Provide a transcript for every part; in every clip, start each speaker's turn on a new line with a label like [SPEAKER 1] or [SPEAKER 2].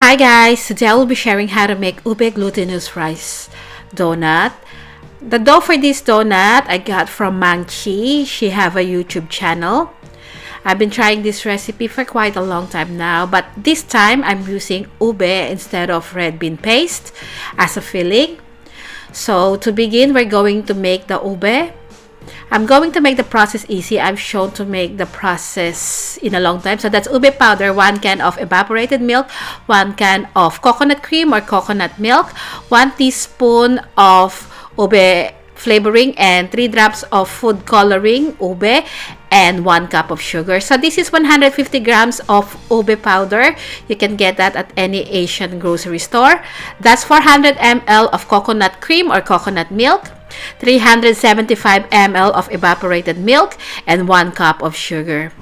[SPEAKER 1] Hi guys, today I will be sharing how to make Ube Glutinous rice donut. The dough for this donut I got from Chi. She have a YouTube channel. I've been trying this recipe for quite a long time now, but this time I'm using ube instead of red bean paste as a filling. So to begin, we're going to make the ube. I'm going to make the process easy. I've shown to make the process in a long time. So that's ube powder, 1 can of evaporated milk, 1 can of coconut cream or coconut milk, 1 teaspoon of ube flavoring, and 3 drops of food coloring ube, and 1 cup of sugar. So this is 150 grams of ube powder. You can get that at any Asian grocery store. That's 400 ml of coconut cream or coconut milk, 375 ml of evaporated milk, and 1 cup of sugar.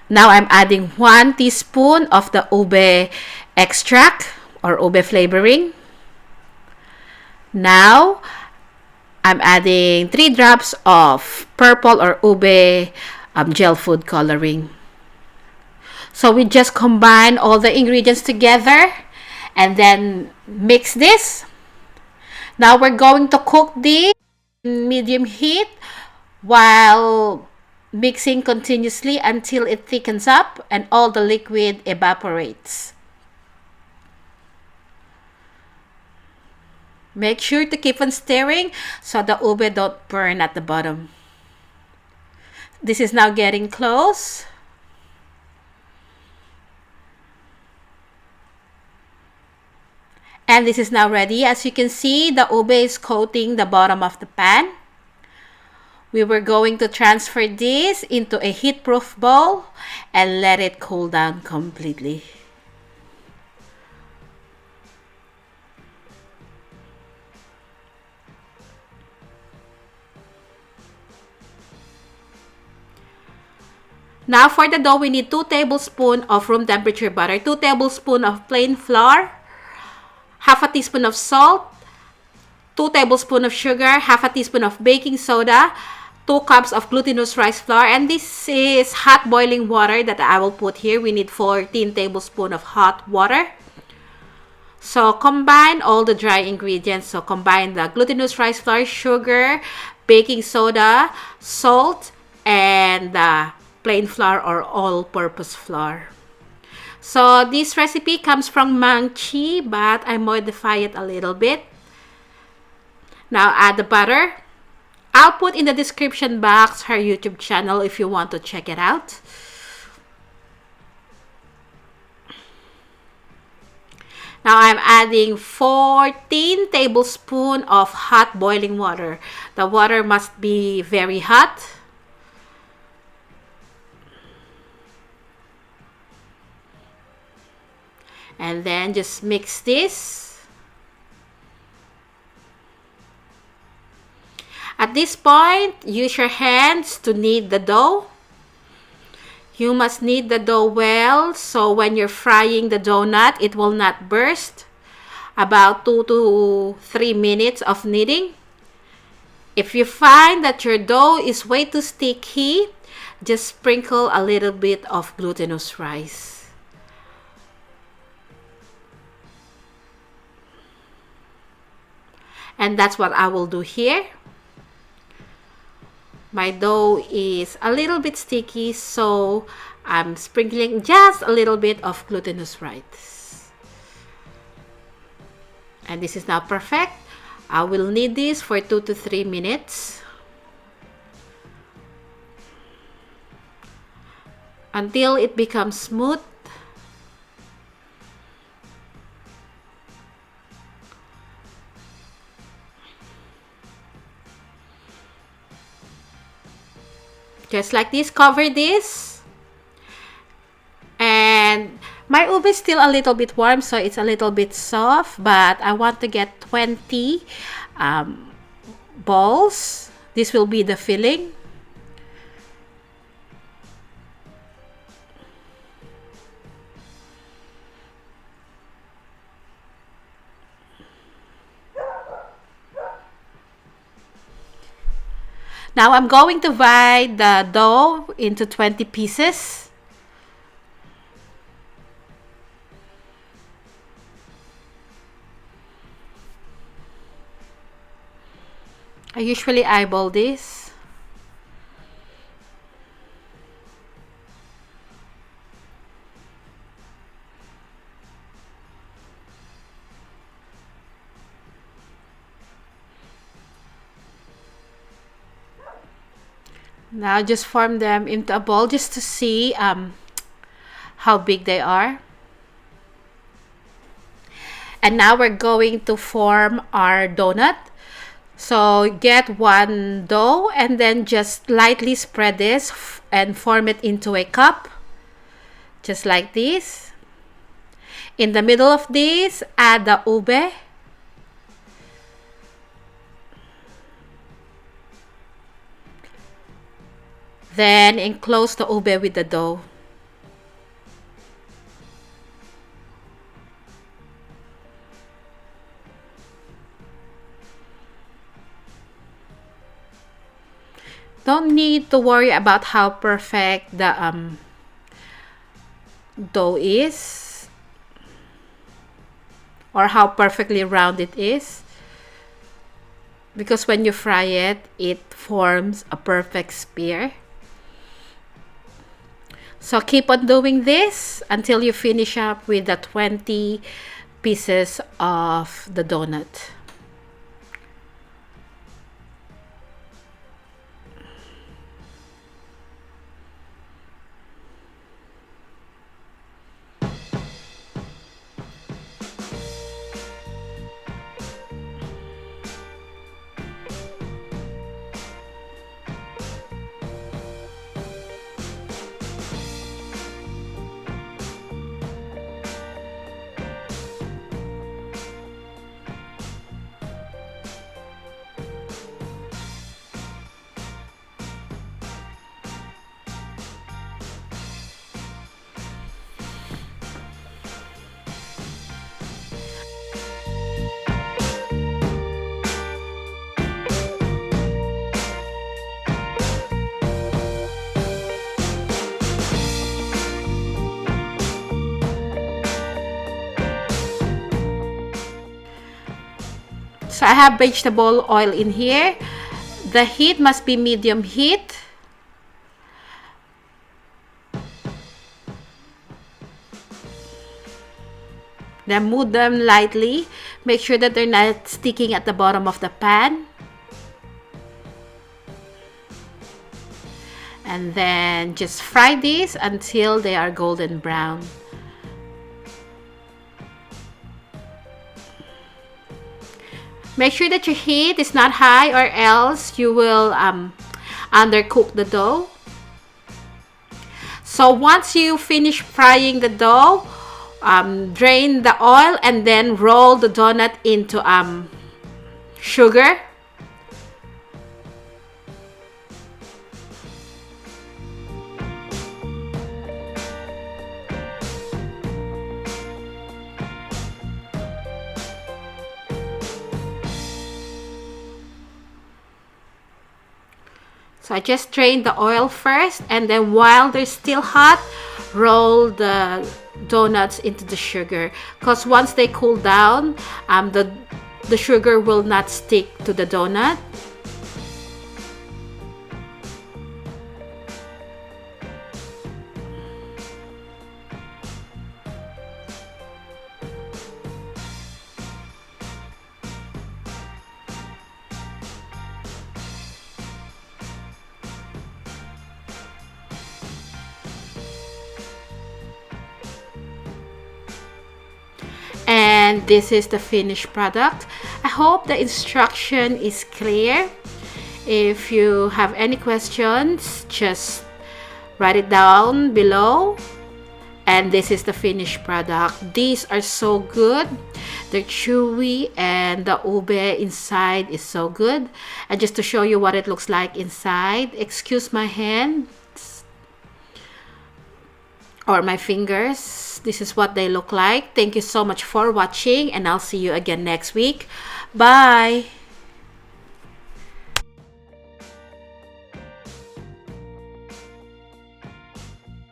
[SPEAKER 1] Now I'm adding 1 teaspoon of the ube extract or ube flavoring. Now I'm adding 3 drops of purple or ube gel food coloring. So we just combine all the ingredients together and then mix this. Now we're going to cook this medium heat while mixing continuously until it thickens up and all the liquid evaporates. Make sure to keep on stirring so the ube don't burn at the bottom. This is now getting close. And this is now ready. As you can see, the ube is coating the bottom of the pan. We were going to transfer this into a heat-proof bowl and let it cool down completely. Now for the dough, we need 2 tablespoons of room temperature butter, 2 tablespoons of plain flour, half a teaspoon of salt, 2 tablespoons of sugar, half a teaspoon of baking soda, 2 cups of glutinous rice flour, and this is hot boiling water that I will put here. We need 14 tablespoons of hot water. So combine all the dry ingredients. So combine the glutinous rice flour, sugar, baking soda, salt, and the plain flour or all-purpose flour. So this recipe comes from Chi, but I modify it a little bit. Now add the butter. I'll put in the description box her YouTube channel if you want to check it out. Now I'm adding 14 tablespoons of hot boiling water. The water must be very hot. And then just mix this. At this point, use your hands to knead the dough. You must knead the dough well so when you're frying the donut, it will not burst. About 2 to 3 minutes of kneading. If you find that your dough is way too sticky, just sprinkle a little bit of glutinous rice. And that's what I will do here. My dough is a little bit sticky, so I'm sprinkling just a little bit of glutinous rice. And this is now perfect. I will knead this for 2 to 3 minutes until it becomes smooth. Just like this, cover this. And my ube is still a little bit warm, so it's a little bit soft, but I want to get 20 balls. This will be the filling. Now I'm going to divide the dough into 20 pieces. I usually eyeball this. Now just form them into a ball just to see how big they are. And now we're going to form our donut. So get one dough and then just lightly spread this and form it into a cup. Just like this. In the middle of this, add the ube. Then enclose the ube with the dough. Don't need to worry about how perfect the dough is or how perfectly round it is, because when you fry it, it forms a perfect spear. So keep on doing this until you finish up with the 20 pieces of the donut. So I have vegetable oil in here. The heat must be medium heat. Then move them lightly. Make sure that they're not sticking at the bottom of the pan. And then just fry these until they are golden brown. Make sure that your heat is not high or else you will undercook the dough. So once you finish frying the dough, drain the oil and then roll the donut into sugar. So I just drained the oil first, and then while they're still hot, roll the donuts into the sugar, because once they cool down, the sugar will not stick to the donut. And this is the finished product. I hope the instruction is clear. If you have any questions, just write it down below. And this is the finished product. These are so good. They're chewy and the ube inside is so good. And just to show you what it looks like inside, excuse my hands or my fingers. This is what they look like. Thank you so much for watching, and I'll see you again next week. Bye.